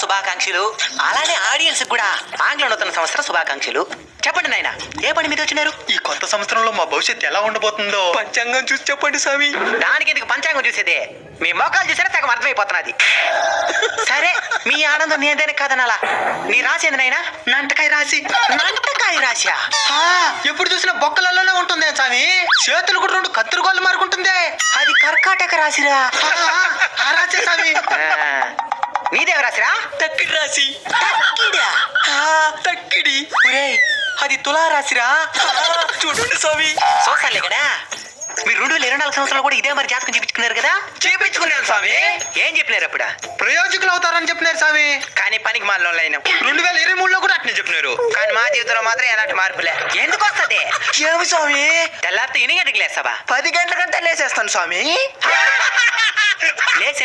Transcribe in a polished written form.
శుభాకాంక్షలు. అలానే ఆడియన్స్ కూడా ఆంగ్ల నూతన సంవత్సర శుభాకాంక్షలు. చెప్పండి నాయన, ఏ పని మీద వచ్చినారు? ఈ కొత్త సంవత్సరంలో మా భవిష్యత్తు ఎలా ఉండబోతుందో పంచాంగం చూసి చెప్పండి స్వామి. దానికి ఎందుకు పంచాంగం చూసేదే? మీ మొక్కలు చూసినా సగం అర్థమైపోతున్నది. సరే, మీ ఆనందం నేదేనే కాదనాలా. నీ రాసి ఏంది నాయన? నంటకాయ రాసి. నంటకాయ రాశా? ఎప్పుడు చూసినా బొక్కలలోనే ఉంటుంది స్వామి. చేతులు కూడా 2 కత్తిరిగోళ్ళు మారుకుంటుంది. అది కర్కాటక రాశిరా. ఆ రాసే స్వామి. నీదేవ రాశిరా? తక్కిడి రాసి. తక్కిడా? తక్కిడి. ఒరేయ్, అది తులా రాశిరా. చూడండి స్వామి. చూసాలే కదా. మీరు 2024 సంవత్సరాలు కూడా ఇదే మరి జాతకం చూపించుకున్నారు కదా? చేపించుకున్నాను స్వామి. ఏం చెప్పినారు అప్పుడు? ప్రయోజకులు అవుతారని చెప్పినారు స్వామి. కానీ పనికి మాలలో అయినా 2023లో కూడా అట్నే చెప్పినారు. కానీ మా జీవితంలో మాత్రం ఎలాంటి మార్పులే. ఎందుకు వస్తుంది? ఏమి స్వామి? తెల్లారితో 8 గంటలకు లేస్తావా? 10 గంటల కంటే లేచేస్తాను స్వామి. లేసే